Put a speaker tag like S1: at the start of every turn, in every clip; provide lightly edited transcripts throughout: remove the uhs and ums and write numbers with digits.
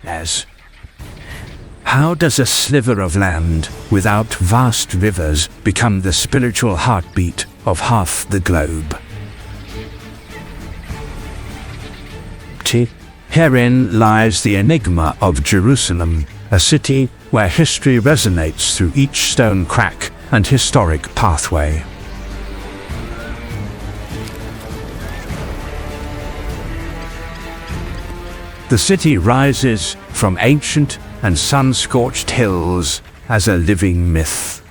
S1: as. How does a sliver of land without vast rivers become the spiritual heartbeat of half the globe? Herein lies the enigma of Jerusalem, a city where history resonates through each stone crack and historic pathway. The city rises from ancient and sun-scorched hills as a living myth,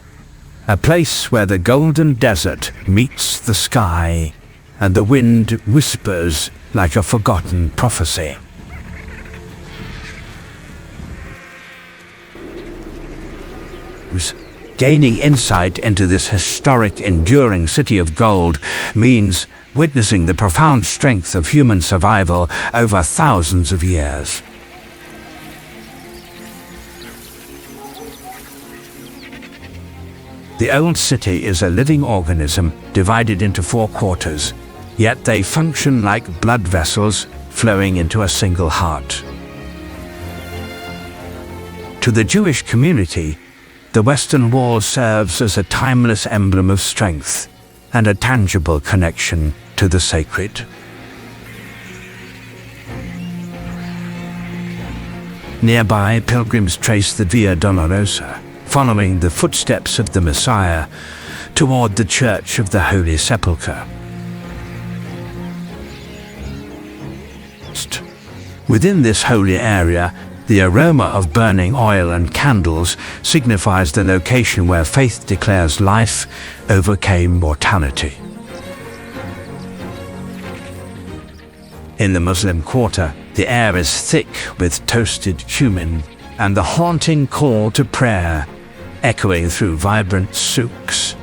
S1: a place where the golden desert meets the sky and the wind whispers like a forgotten prophecy. Gaining insight into this historic, enduring city of gold means witnessing the profound strength of human survival over thousands of years. The old city is a living organism divided into 4 quarters, yet they function like blood vessels flowing into a single heart. To the Jewish community, the Western Wall serves as a timeless emblem of strength and a tangible connection to the sacred. Nearby, pilgrims trace the Via Dolorosa, following the footsteps of the Messiah toward the Church of the Holy Sepulchre. Within this holy area, the aroma of burning oil and candles signifies the location where faith declares life overcame mortality. In the Muslim quarter, the air is thick with toasted cumin and the haunting call to prayer echoing through vibrant souks.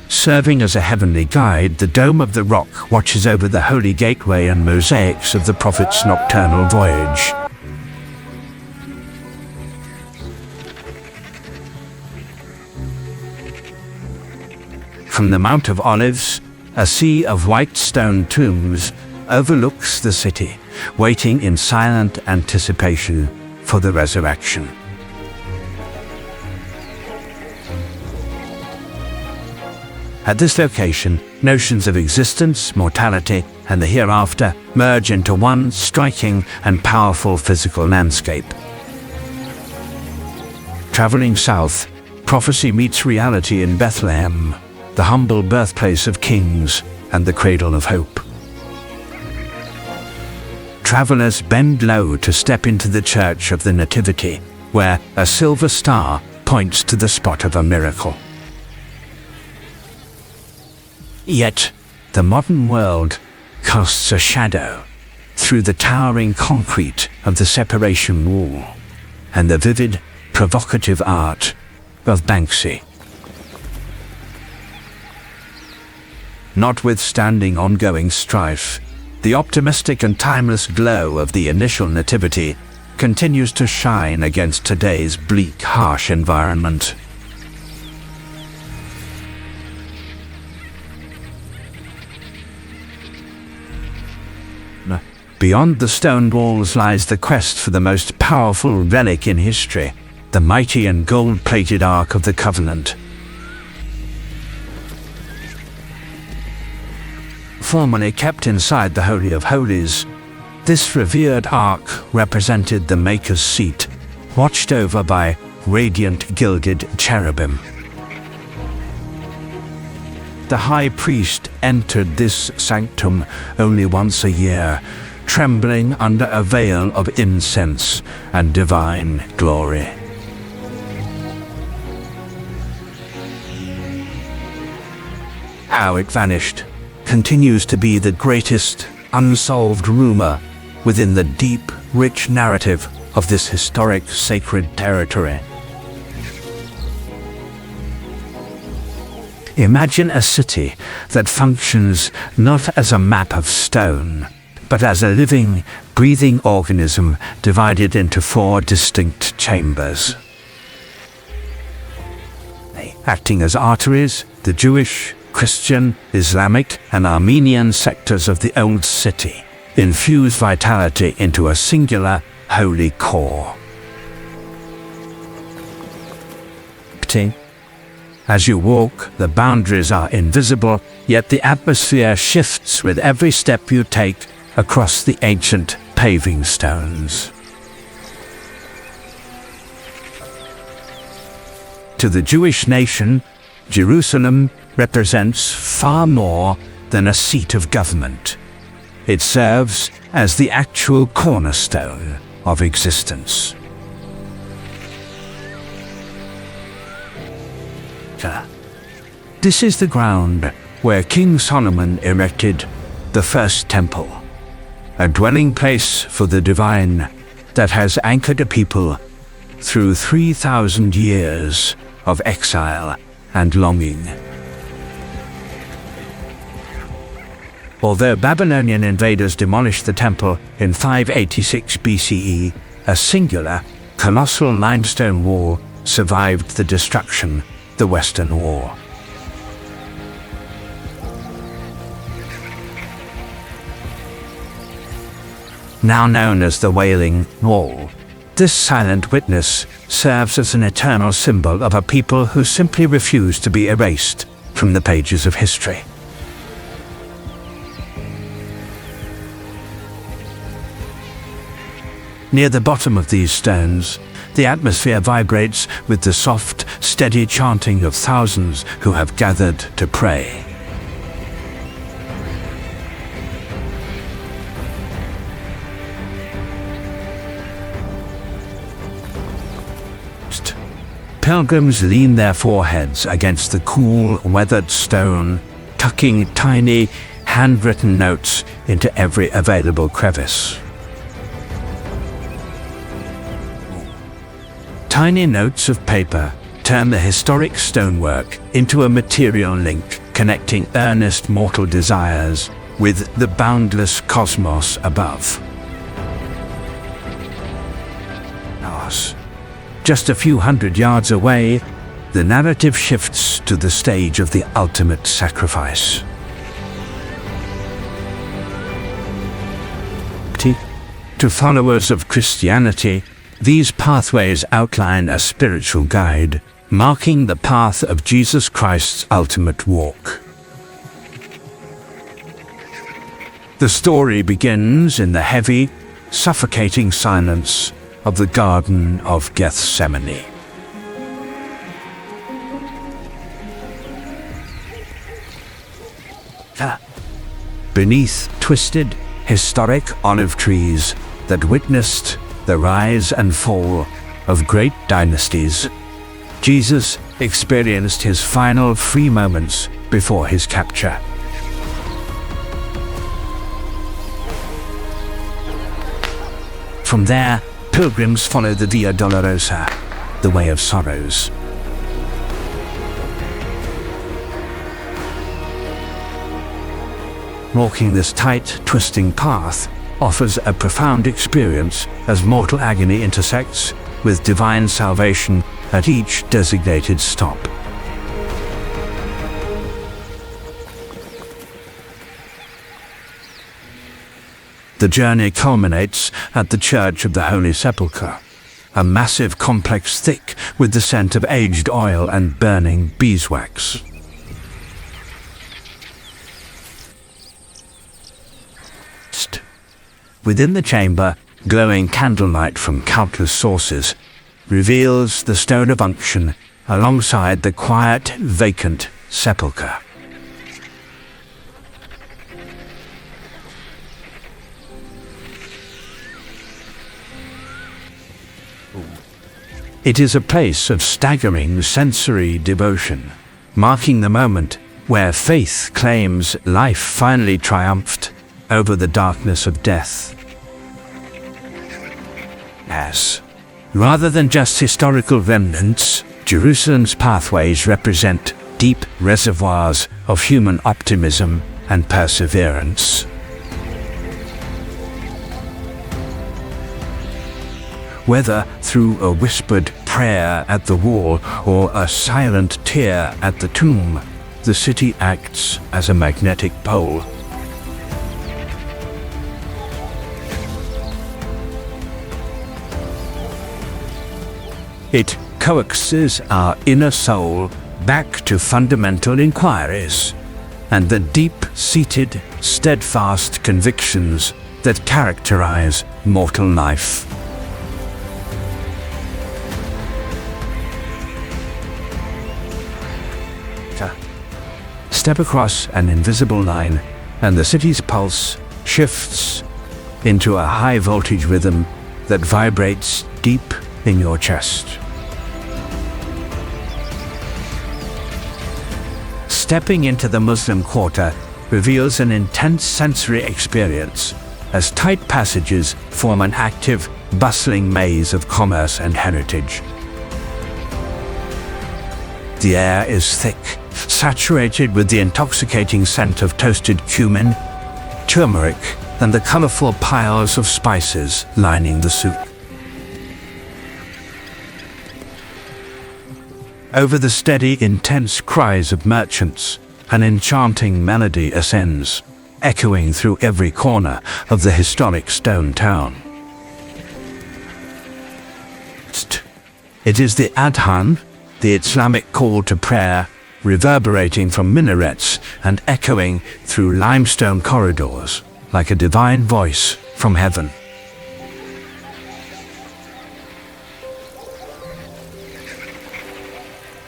S1: Serving as a heavenly guide, the Dome of the Rock watches over the Holy Gateway and mosaics of the Prophet's nocturnal voyage. From the Mount of Olives, a sea of white stone tombs overlooks the city, waiting in silent anticipation for the resurrection. At this location, notions of existence, mortality, and the hereafter merge into one striking and powerful physical landscape. Traveling south, prophecy meets reality in Bethlehem, the humble birthplace of kings and the cradle of hope. Travelers bend low to step into the Church of the Nativity, where a silver star points to the spot of a miracle. Yet, the modern world casts a shadow through the towering concrete of the separation wall and the vivid, provocative art of Banksy. Notwithstanding ongoing strife, the optimistic and timeless glow of the initial nativity continues to shine against today's bleak, harsh environment. Beyond the stone walls lies the quest for the most powerful relic in history, the mighty and gold-plated Ark of the Covenant. Formerly kept inside the Holy of Holies, this revered Ark represented the Maker's seat, watched over by radiant gilded cherubim. The high priest entered this sanctum only once a year, trembling under a veil of incense and divine glory. How it vanished continues to be the greatest unsolved rumor within the deep, rich narrative of this historic sacred territory. Imagine a city that functions not as a map of stone, but as a living, breathing organism divided into 4 distinct chambers. Acting as arteries, the Jewish, Christian, Islamic, and Armenian sectors of the old city infuse vitality into a singular, holy core. As you walk, the boundaries are invisible, yet the atmosphere shifts with every step you take across the ancient paving stones. To the Jewish nation, Jerusalem represents far more than a seat of government. It serves as the actual cornerstone of existence. This is the ground where King Solomon erected the first temple, a dwelling place for the divine that has anchored a people through 3,000 years of exile and longing. Although Babylonian invaders demolished the temple in 586 BCE, a singular, colossal limestone wall survived the destruction, the Western Wall. Now known as the Wailing Wall, this silent witness serves as an eternal symbol of a people who simply refuse to be erased from the pages of history. Near the bottom of these stones, the atmosphere vibrates with the soft, steady chanting of thousands who have gathered to pray. Pilgrims lean their foreheads against the cool, weathered stone, tucking tiny, handwritten notes into every available crevice. Tiny notes of paper turn the historic stonework into a material link connecting earnest mortal desires with the boundless cosmos above. Just a few hundred yards away, the narrative shifts to the stage of the ultimate sacrifice. To followers of Christianity, these pathways outline a spiritual guide, marking the path of Jesus Christ's ultimate walk. The story begins in the heavy, suffocating silence of the Garden of Gethsemane. Beneath twisted, historic olive trees that witnessed the rise and fall of great dynasties, Jesus experienced his final free moments before his capture. From there, pilgrims follow the Via Dolorosa, the Way of Sorrows. Walking this tight, twisting path offers a profound experience as mortal agony intersects with divine salvation at each designated stop. The journey culminates at the Church of the Holy Sepulchre, a massive complex thick with the scent of aged oil and burning beeswax. Within the chamber, glowing candlelight from countless sources reveals the stone of unction alongside the quiet, vacant sepulchre. It is a place of staggering sensory devotion, marking the moment where faith claims life finally triumphed over the darkness of death. As, rather than just historical remnants, Jerusalem's pathways represent deep reservoirs of human optimism and perseverance. Whether through a whispered prayer at the wall or a silent tear at the tomb, the city acts as a magnetic pole. It coaxes our inner soul back to fundamental inquiries and the deep-seated, steadfast convictions that characterize mortal life. Step across an invisible line, and the city's pulse shifts into a high-voltage rhythm that vibrates deep in your chest. Stepping into the Muslim quarter reveals an intense sensory experience, as tight passages form an active, bustling maze of commerce and heritage. The air is thick, saturated with the intoxicating scent of toasted cumin, turmeric, and the colorful piles of spices lining the souk. Over the steady, intense cries of merchants, an enchanting melody ascends, echoing through every corner of the historic stone town. It is the Adhan, the Islamic call to prayer, reverberating from minarets and echoing through limestone corridors like a divine voice from heaven.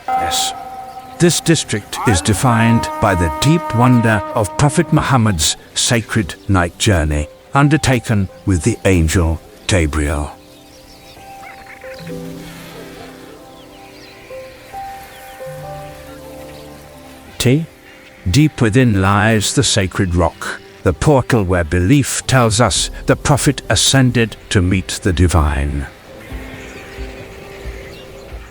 S1: Yes, this district is defined by the deep wonder of Prophet Muhammad's sacred night journey, undertaken with the angel Gabriel. Deep within lies the sacred rock, the portal where belief tells us the Prophet ascended to meet the divine.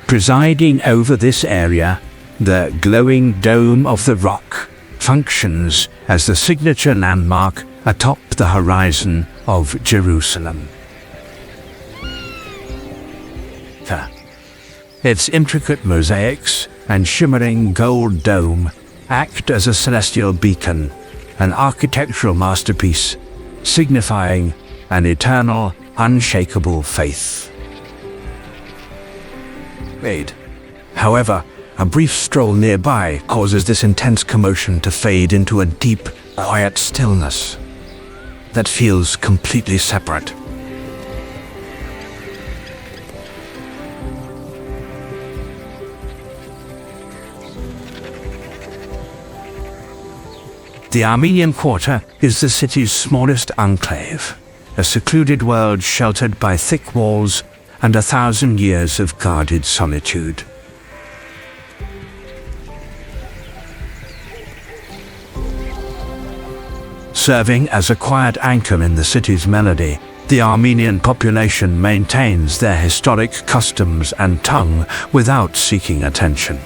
S1: Presiding over this area, the glowing dome of the rock functions as the signature landmark atop the horizon of Jerusalem. Its intricate mosaics and shimmering gold dome act as a celestial beacon, an architectural masterpiece, signifying an eternal, unshakable faith. However, a brief stroll nearby causes this intense commotion to fade into a deep, quiet stillness that feels completely separate. The Armenian quarter is the city's smallest enclave, a secluded world sheltered by thick walls and 1,000 years of guarded solitude. Serving as a quiet anchor in the city's melody, the Armenian population maintains their historic customs and tongue without seeking attention.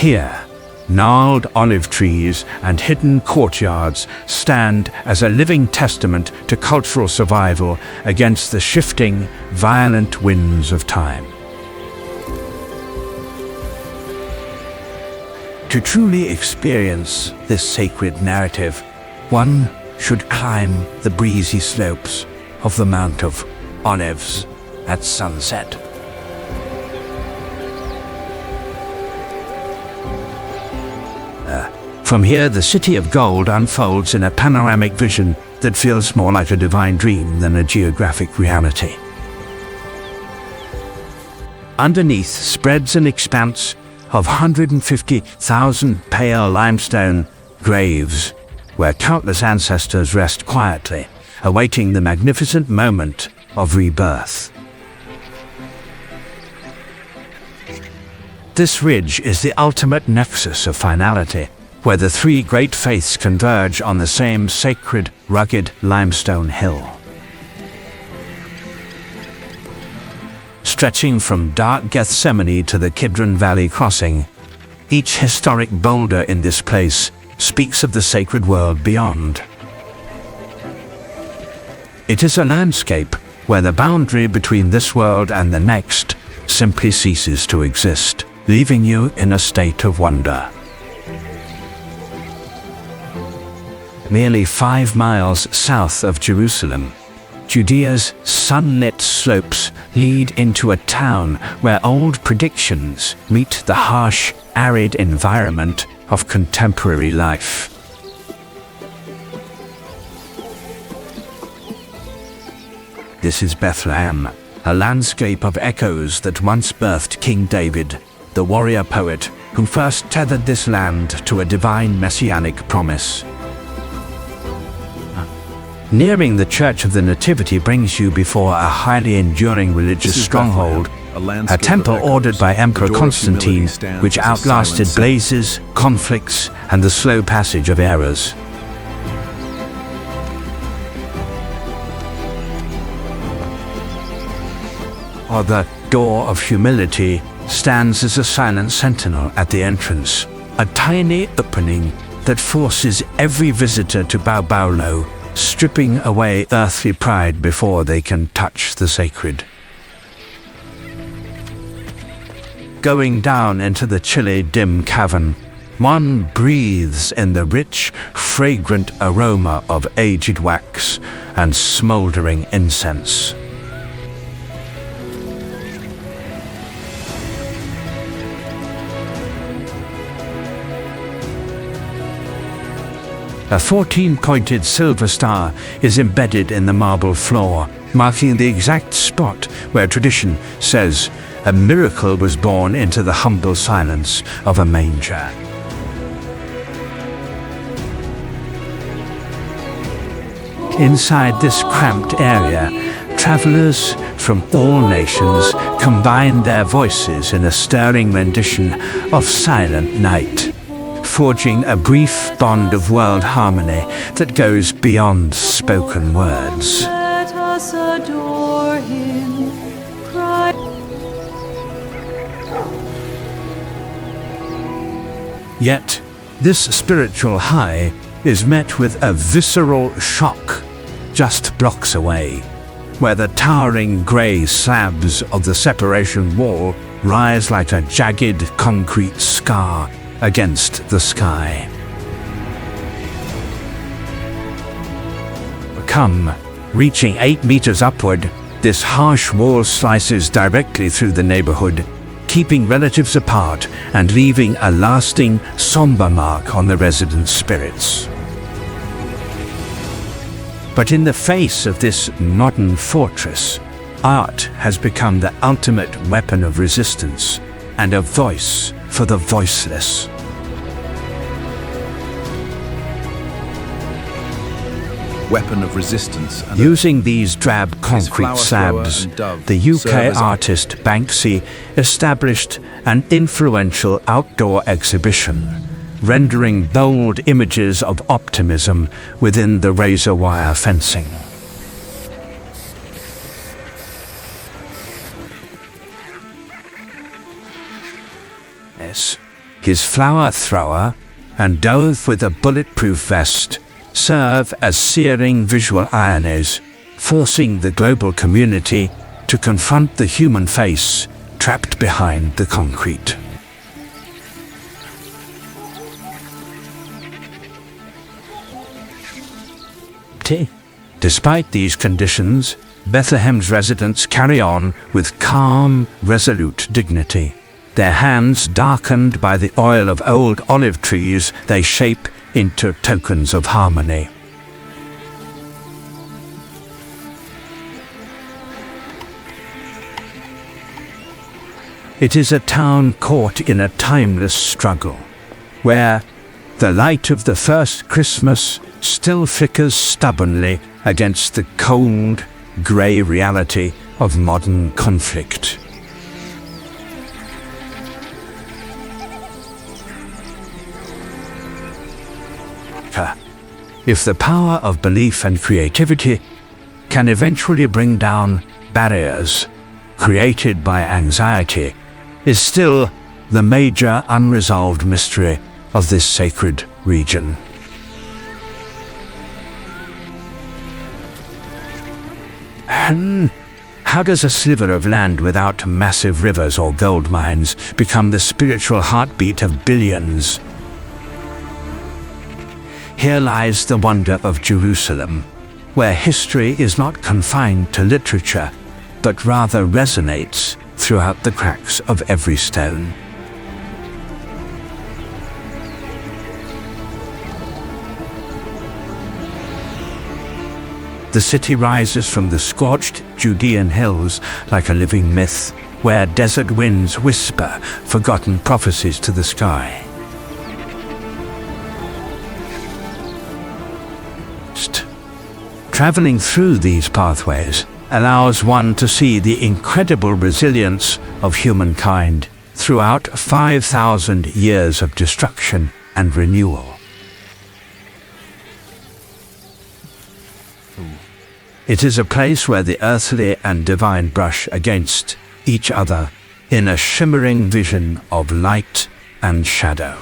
S1: Here, gnarled olive trees and hidden courtyards stand as a living testament to cultural survival against the shifting, violent winds of time. To truly experience this sacred narrative, one should climb the breezy slopes of the Mount of Olives at sunset. From here, the City of Gold unfolds in a panoramic vision that feels more like a divine dream than a geographic reality. Underneath spreads an expanse of 150,000 pale limestone graves, where countless ancestors rest quietly, awaiting the magnificent moment of rebirth. This ridge is the ultimate nexus of finality, where the three great faiths converge on the same sacred, rugged limestone hill. Stretching from dark Gethsemane to the Kidron Valley crossing, each historic boulder in this place speaks of the sacred world beyond. It is a landscape where the boundary between this world and the next simply ceases to exist, leaving you in a state of wonder. Merely 5 miles south of Jerusalem, Judea's sunlit slopes lead into a town where old predictions meet the harsh, arid environment of contemporary life. This is Bethlehem, a landscape of echoes that once birthed King David, the warrior poet who first tethered this land to a divine messianic promise. Nearing the Church of the Nativity brings you before a highly enduring religious stronghold, a temple ordered by Emperor Constantine, which outlasted blazes, conflicts, and the slow passage of eras. Or the Door of Humility stands as a silent sentinel at the entrance, a tiny opening that forces every visitor to bow low, stripping away earthly pride before they can touch the sacred. Going down into the chilly, dim cavern, one breathes in the rich, fragrant aroma of aged wax and smoldering incense. A 14-pointed silver star is embedded in the marble floor, marking the exact spot where tradition says a miracle was born into the humble silence of a manger. Inside this cramped area, travelers from all nations combine their voices in a stirring rendition of Silent Night, forging a brief bond of world harmony that goes beyond spoken words.
S2: Let us adore him, Christ.
S1: Yet, this spiritual high is met with a visceral shock just blocks away, where the towering grey slabs of the separation wall rise like a jagged concrete scar against the sky. Come, reaching 8 meters upward, this harsh wall slices directly through the neighborhood, keeping relatives apart and leaving a lasting, somber mark on the resident spirits. But in the face of this modern fortress, art has become the ultimate weapon of resistance and a voice for the voiceless.
S3: Weapon of resistance.
S1: Using these drab concrete slabs, the UK artist Banksy established an influential outdoor exhibition, rendering bold images of optimism within the razor wire fencing. His flower thrower and dove with a bulletproof vest serve as searing visual ironies, forcing the global community to confront the human face trapped behind the concrete. Despite these conditions, Bethlehem's residents carry on with calm, resolute dignity. Their hands darkened by the oil of old olive trees they shape into tokens of harmony. It is a town caught in a timeless struggle, where the light of the first Christmas still flickers stubbornly against the cold, grey reality of modern conflict. If the power of belief and creativity can eventually bring down barriers created by anxiety, is still the major unresolved mystery of this sacred region. How does a sliver of land without massive rivers or gold mines become the spiritual heartbeat of billions? Here lies the wonder of Jerusalem, where history is not confined to literature, but rather resonates throughout the cracks of every stone. The city rises from the scorched Judean hills like a living myth, where desert winds whisper forgotten prophecies to the sky. Traveling through these pathways allows one to see the incredible resilience of humankind throughout 5,000 years of destruction and renewal. It is a place where the earthly and divine brush against each other in a shimmering vision of light and shadow.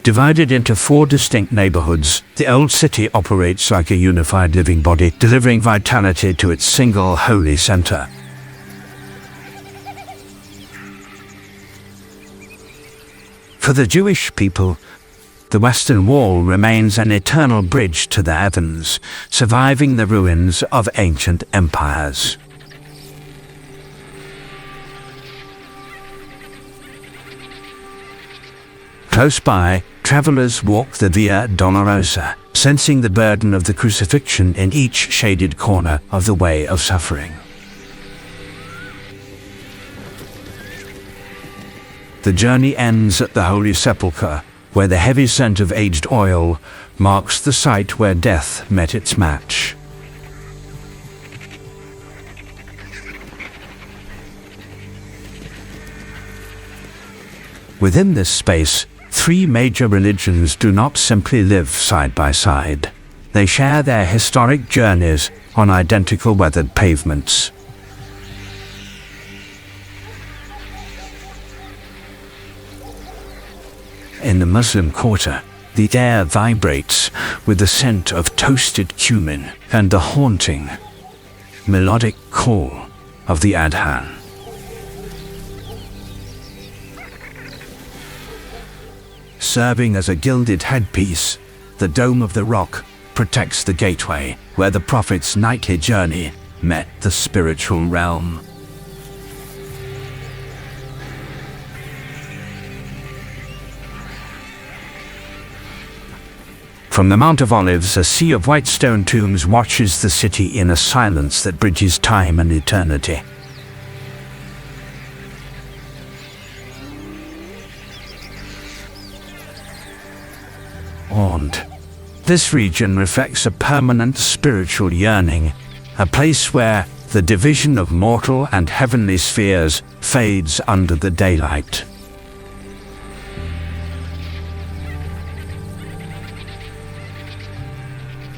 S1: Divided into 4 distinct neighborhoods, the old city operates like a unified living body, delivering vitality to its single holy center. For the Jewish people, the Western Wall remains an eternal bridge to the heavens, surviving the ruins of ancient empires. Close by, travelers walk the Via Dolorosa, sensing the burden of the crucifixion in each shaded corner of the way of suffering. The journey ends at the Holy Sepulchre, where the heavy scent of aged oil marks the site where death met its match. Within this space, 3 major religions do not simply live side by side. They share their historic journeys on identical weathered pavements. In the Muslim quarter, the air vibrates with the scent of toasted cumin and the haunting, melodic call of the adhan. Serving as a gilded headpiece, the Dome of the Rock protects the gateway where the Prophet's nightly journey met the spiritual realm. From the Mount of Olives, a sea of white stone tombs watches the city in a silence that bridges time and eternity. This region reflects a permanent spiritual yearning, a place where the division of mortal and heavenly spheres fades under the daylight.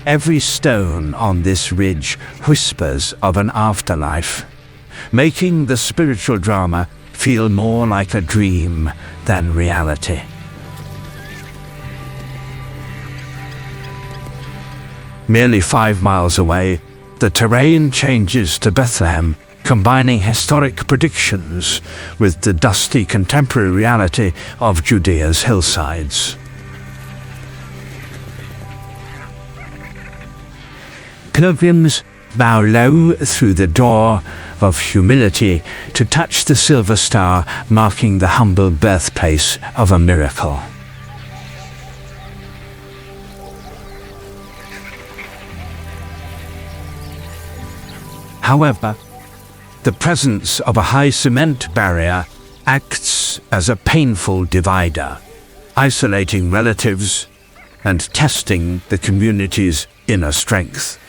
S1: Every stone on this ridge whispers of an afterlife, making the spiritual drama feel more like a dream than reality. Merely 5 miles away, the terrain changes to Bethlehem, combining historic predictions with the dusty contemporary reality of Judea's hillsides. Pilgrims bow low through the door of humility to touch the silver star marking the humble birthplace of a miracle. However, the presence of a high cement barrier acts as a painful divider, isolating relatives and testing the community's inner strength.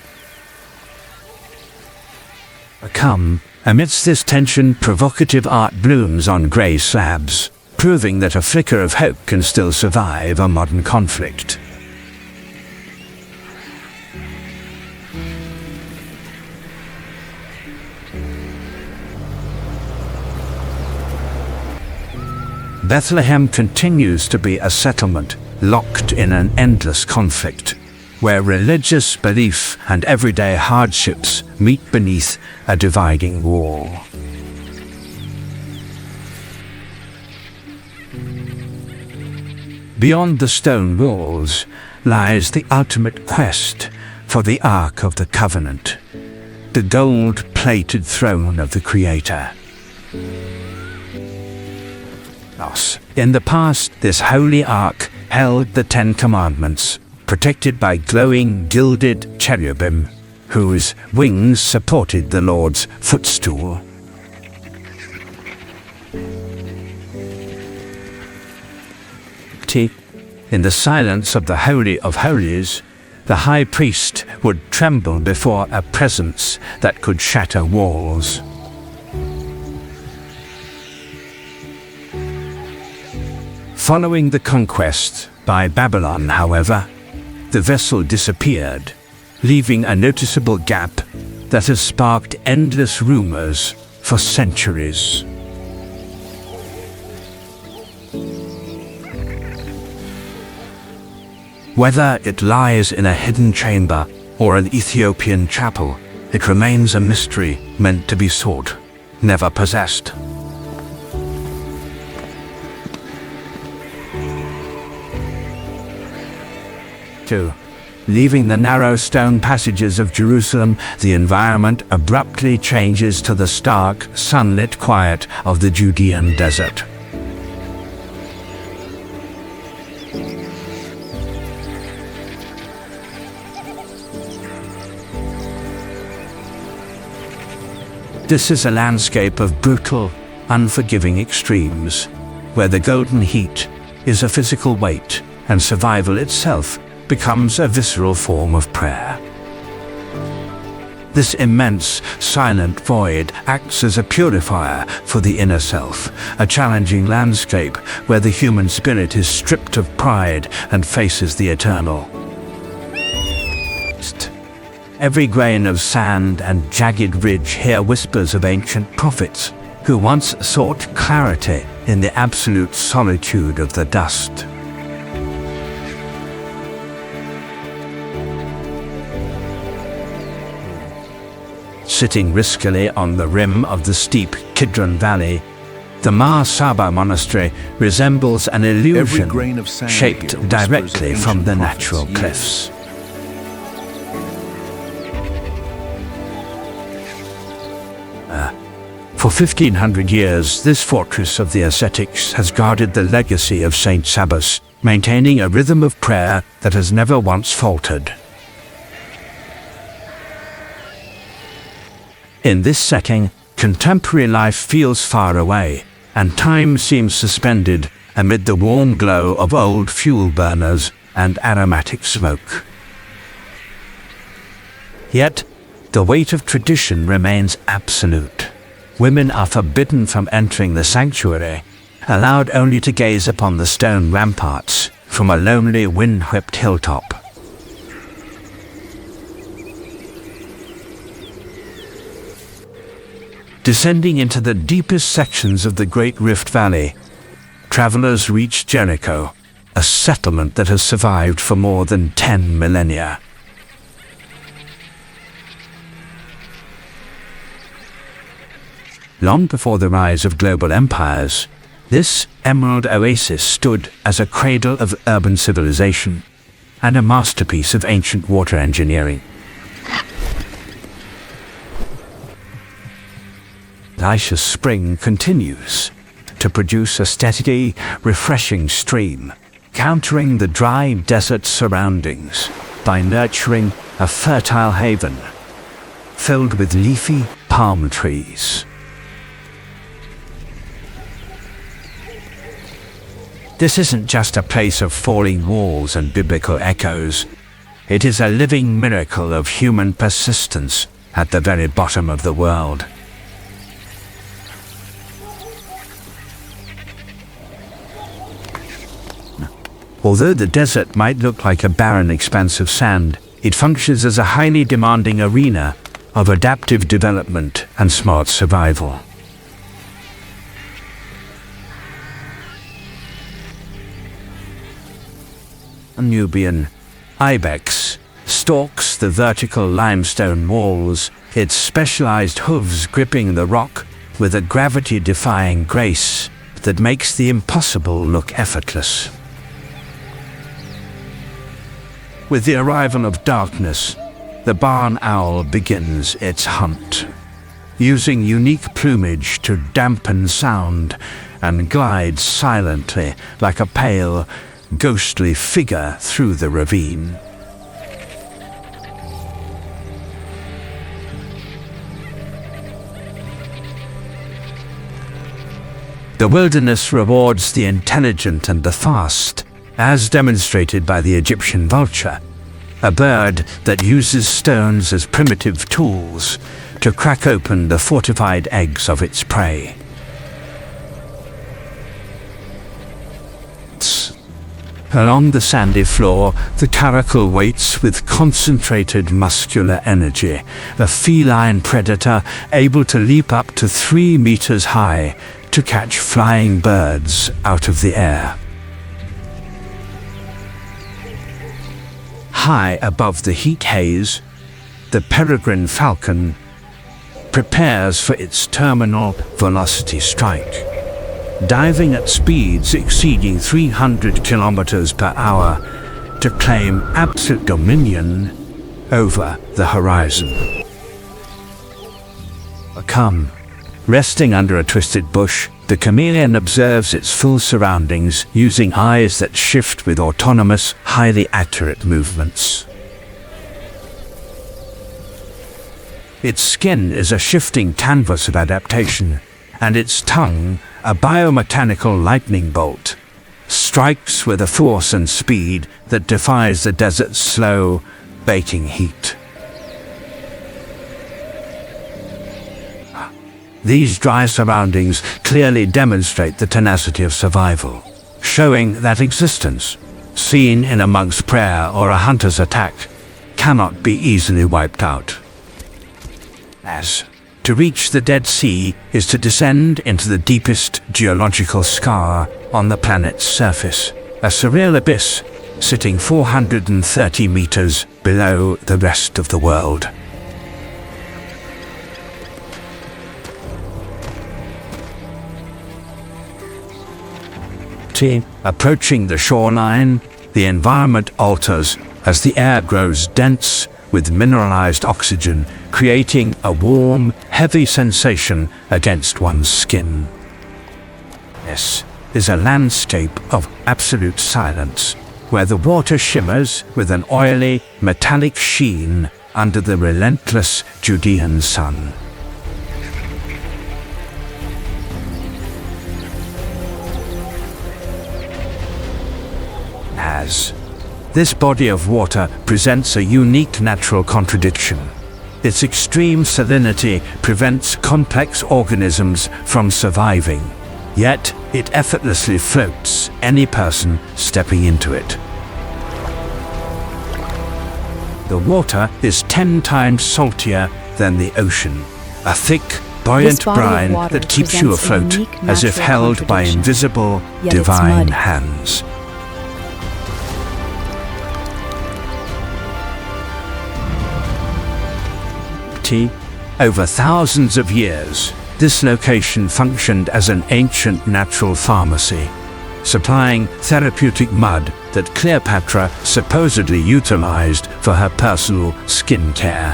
S1: Amidst this tension, provocative art blooms on grey slabs, proving that a flicker of hope can still survive a modern conflict. Bethlehem continues to be a settlement locked in an endless conflict, where religious belief and everyday hardships meet beneath a dividing wall. Beyond the stone walls lies the ultimate quest for the Ark of the Covenant, the gold-plated throne of the Creator. In the past, this holy ark held the Ten Commandments, protected by glowing gilded cherubim, whose wings supported the Lord's footstool. In the silence of the Holy of Holies, the high priest would tremble before a presence that could shatter walls. Following the conquest by Babylon, however, the vessel disappeared, leaving a noticeable gap that has sparked endless rumors for centuries. Whether it lies in a hidden chamber or an Ethiopian chapel, it remains a mystery meant to be sought, never possessed. Leaving the narrow stone passages of Jerusalem, the environment abruptly changes to the stark, sunlit quiet of the Judean Desert. This is a landscape of brutal, unforgiving extremes, where the golden heat is a physical weight and survival itself becomes a visceral form of prayer. This immense, silent void acts as a purifier for the inner self, a challenging landscape where the human spirit is stripped of pride and faces the eternal. Every grain of sand and jagged ridge here whispers of ancient prophets who once sought clarity in the absolute solitude of the dust. Sitting riskily on the rim of the steep Kidron Valley, the Masada Monastery resembles an illusion shaped directly from the natural cliffs. For 1500 years, this fortress of the ascetics has guarded the legacy of Saint Sabas, maintaining a rhythm of prayer that has never once faltered. In this setting, contemporary life feels far away, and time seems suspended amid the warm glow of old fuel burners and aromatic smoke. Yet, the weight of tradition remains absolute. Women are forbidden from entering the sanctuary, allowed only to gaze upon the stone ramparts from a lonely wind-whipped hilltop. Descending into the deepest sections of the Great Rift Valley, travelers reach Jericho, a settlement that has survived for more than 10 millennia. Long before the rise of global empires, this emerald oasis stood as a cradle of urban civilization and a masterpiece of ancient water engineering. Elisha's spring continues to produce a steady, refreshing stream, countering the dry desert surroundings by nurturing a fertile haven filled with leafy palm trees. This isn't just a place of falling walls and biblical echoes. It is a living miracle of human persistence at the very bottom of the world. Although the desert might look like a barren expanse of sand, it functions as a highly demanding arena of adaptive development and smart survival. Nubian ibex stalks the vertical limestone walls, its specialized hooves gripping the rock with a gravity-defying grace that makes the impossible look effortless. With the arrival of darkness, the barn owl begins its hunt, using unique plumage to dampen sound and glides silently like a pale, ghostly figure through the ravine. The wilderness rewards the intelligent and the fast, as demonstrated by the Egyptian vulture, a bird that uses stones as primitive tools to crack open the fortified eggs of its prey. Along the sandy floor, the caracal waits with concentrated muscular energy, a feline predator able to leap up to 3 meters high to catch flying birds out of the air. High above the heat haze, the peregrine falcon prepares for its terminal velocity strike, diving at speeds exceeding 300 kilometers per hour to claim absolute dominion over the horizon. Come, resting under a twisted bush, the chameleon observes its full surroundings using eyes that shift with autonomous, highly accurate movements. Its skin is a shifting canvas of adaptation, and its tongue, a biomechanical lightning bolt, strikes with a force and speed that defies the desert's slow, baking heat. These dry surroundings clearly demonstrate the tenacity of survival, showing that existence, seen in a monk's prayer or a hunter's attack, cannot be easily wiped out. As to reach the Dead Sea is to descend into the deepest geological scar on the planet's surface, a surreal abyss sitting 430 meters below the rest of the world. Approaching the shoreline, the environment alters as the air grows dense with mineralized oxygen, creating a warm, heavy sensation against one's skin. This is a landscape of absolute silence, where the water shimmers with an oily, metallic sheen under the relentless Judean sun. This body of water presents a unique natural contradiction. Its extreme salinity prevents complex organisms from surviving, yet it effortlessly floats any person stepping into it. The water is 10 times saltier than the ocean, a thick, buoyant brine that keeps you afloat as if held by invisible, divine hands. Over thousands of years, this location functioned as an ancient natural pharmacy, supplying therapeutic mud that Cleopatra supposedly utilized for her personal skin care.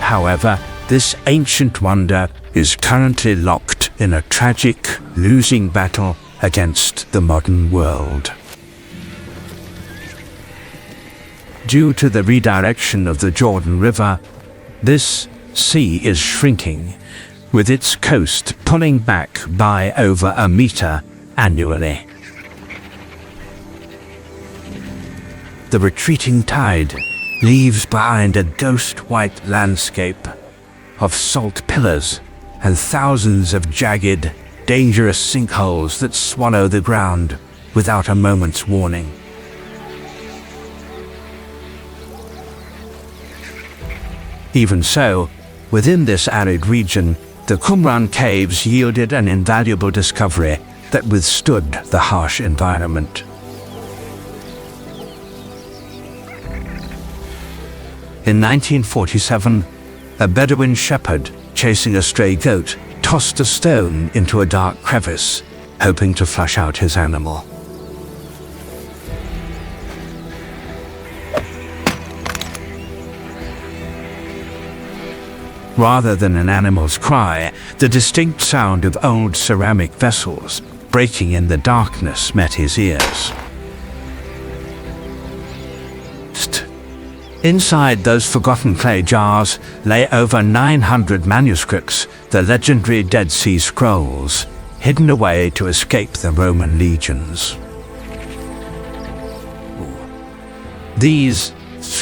S1: However, this ancient wonder is currently locked in a tragic, losing battle against the modern world. Due to the redirection of the Jordan River, this sea is shrinking, with its coast pulling back by over a meter annually. The retreating tide leaves behind a ghost-white landscape of salt pillars and thousands of jagged, dangerous sinkholes that swallow the ground without a moment's warning. Even so, within this arid region, the Qumran caves yielded an invaluable discovery that withstood the harsh environment. In 1947, a Bedouin shepherd chasing a stray goat tossed a stone into a dark crevice, hoping to flush out his animal. Rather than an animal's cry, the distinct sound of old ceramic vessels breaking in the darkness met his ears. Inside those forgotten clay jars lay over 900 manuscripts, the legendary Dead Sea Scrolls, hidden away to escape the Roman legions. These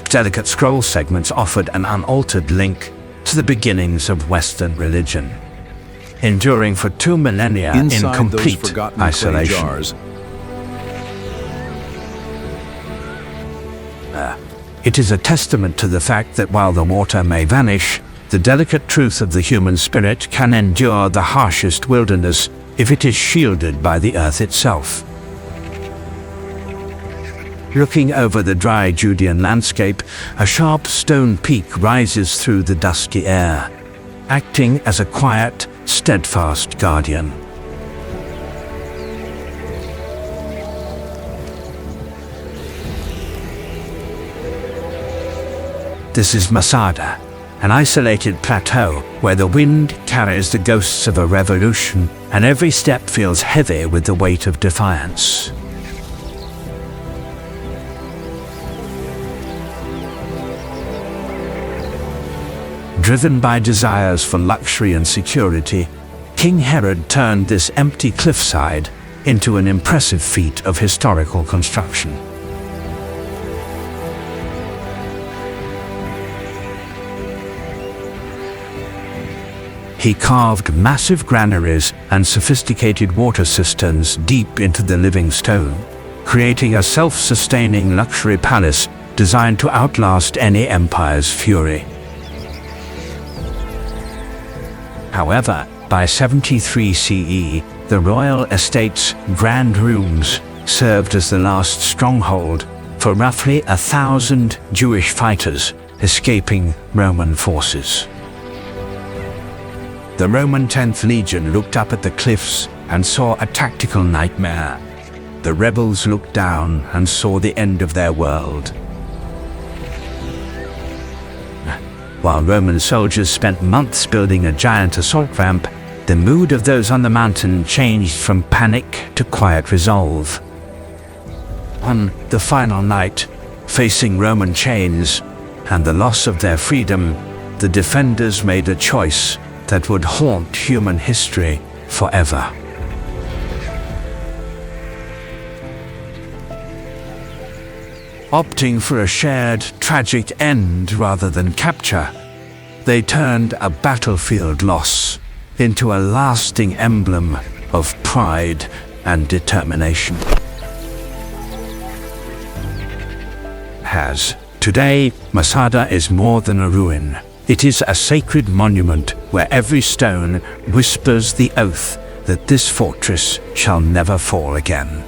S1: delicate scroll segments offered an unaltered link to the beginnings of Western religion, enduring for 2 millennia in complete isolation. Jars. It is a testament to the fact that while the water may vanish, the delicate truth of the human spirit can endure the harshest wilderness if it is shielded by the earth itself. Looking over the dry Judean landscape, a sharp stone peak rises through the dusky air, acting as a quiet, steadfast guardian. This is Masada, an isolated plateau where the wind carries the ghosts of a revolution and every step feels heavy with the weight of defiance. Driven by desires for luxury and security, King Herod turned this empty cliffside into an impressive feat of historical construction. He carved massive granaries and sophisticated water cisterns deep into the living stone, creating a self-sustaining luxury palace designed to outlast any empire's fury. However, by 73 CE, the royal estate's grand rooms served as the last stronghold for roughly 1,000 Jewish fighters escaping Roman forces. The Roman 10th Legion looked up at the cliffs and saw a tactical nightmare. The rebels looked down and saw the end of their world. While Roman soldiers spent months building a giant assault ramp, the mood of those on the mountain changed from panic to quiet resolve. On the final night, facing Roman chains and the loss of their freedom, the defenders made a choice that would haunt human history forever. Opting for a shared, tragic end rather than capture, they turned a battlefield loss into a lasting emblem of pride and determination. Today, Masada is more than a ruin. It is a sacred monument where every stone whispers the oath that this fortress shall never fall again.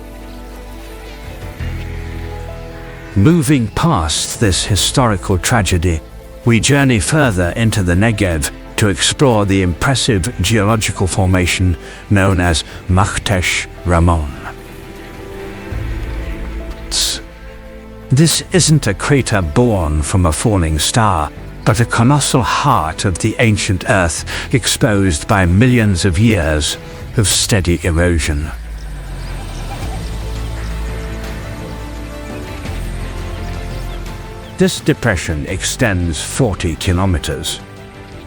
S1: Moving past this historical tragedy, we journey further into the Negev to explore the impressive geological formation known as Maktesh Ramon. This isn't a crater born from a falling star, but a colossal heart of the ancient earth exposed by millions of years of steady erosion. This depression extends 40 kilometers,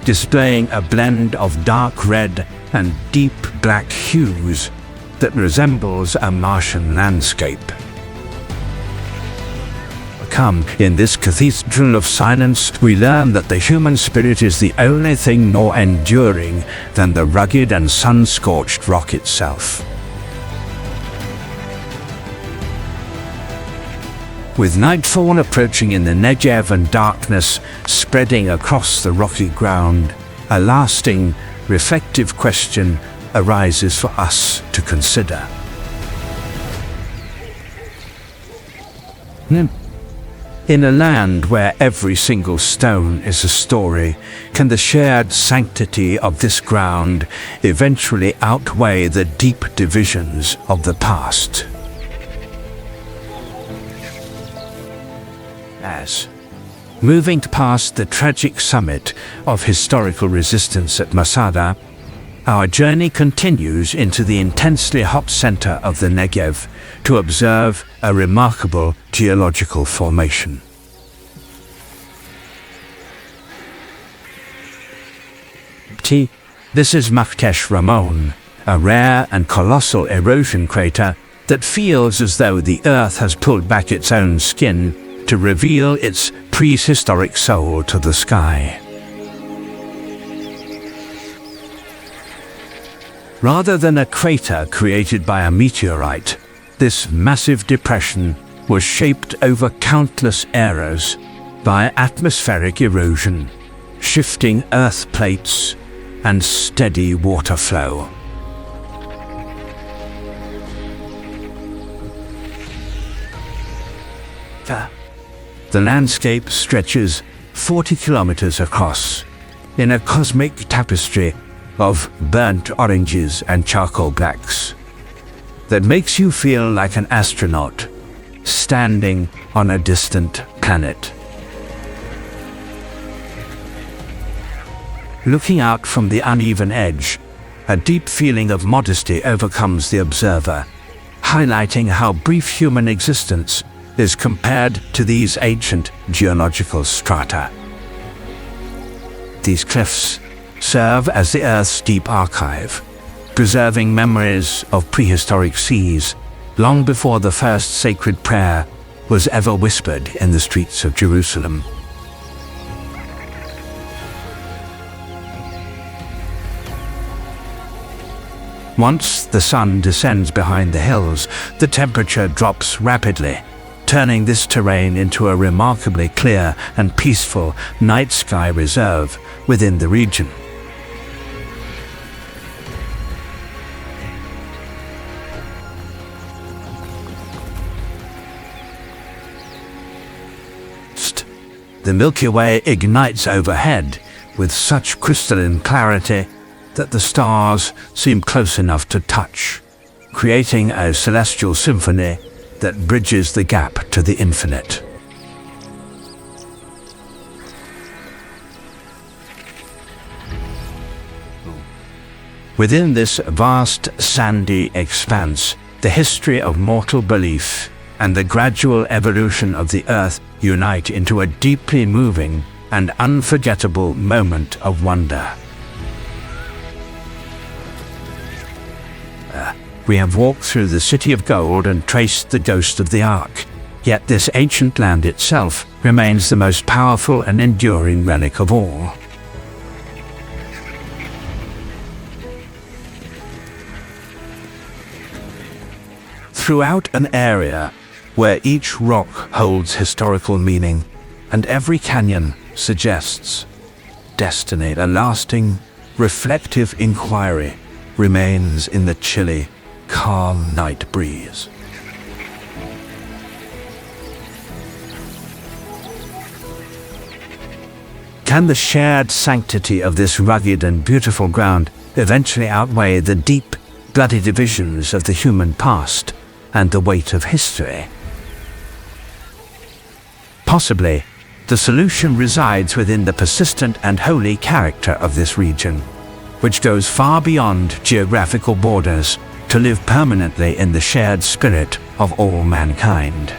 S1: displaying a blend of dark red and deep black hues that resembles a Martian landscape. In this cathedral of silence, we learn that the human spirit is the only thing more enduring than the rugged and sun-scorched rock itself. With nightfall approaching in the Negev and darkness spreading across the rocky ground, a lasting, reflective question arises for us to consider. In a land where every single stone is a story, can the shared sanctity of this ground eventually outweigh the deep divisions of the past? As moving past the tragic summit of historical resistance at Masada, our journey continues into the intensely hot center of the Negev to observe a remarkable geological formation. This is Maktesh Ramon, a rare and colossal erosion crater that feels as though the Earth has pulled back its own skin to reveal its prehistoric soul to the sky. Rather than a crater created by a meteorite, this massive depression was shaped over countless eras by atmospheric erosion, shifting earth plates, and steady water flow. The landscape stretches 40 kilometers across in a cosmic tapestry of burnt oranges and charcoal blacks that makes you feel like an astronaut standing on a distant planet. Looking out from the uneven edge, a deep feeling of modesty overcomes the observer, highlighting how brief human existence is compared to these ancient geological strata. These cliffs serve as the Earth's deep archive, preserving memories of prehistoric seas long before the first sacred prayer was ever whispered in the streets of Jerusalem. Once the sun descends behind the hills, the temperature drops rapidly, turning this terrain into a remarkably clear and peaceful night sky reserve within the region. The Milky Way ignites overhead with such crystalline clarity that the stars seem close enough to touch, creating a celestial symphony that bridges the gap to the infinite. Within this vast sandy expanse, the history of mortal belief and the gradual evolution of the Earth unite into a deeply moving and unforgettable moment of wonder. We have walked through the City of Gold and traced the ghost of the Ark, yet this ancient land itself remains the most powerful and enduring relic of all. Throughout an area where each rock holds historical meaning and every canyon suggests destiny, a lasting, reflective inquiry remains in the chilly, calm night breeze. Can the shared sanctity of this rugged and beautiful ground eventually outweigh the deep, bloody divisions of the human past and the weight of history? Possibly, the solution resides within the persistent and holy character of this region, which goes far beyond geographical borders to live permanently in the shared spirit of all mankind.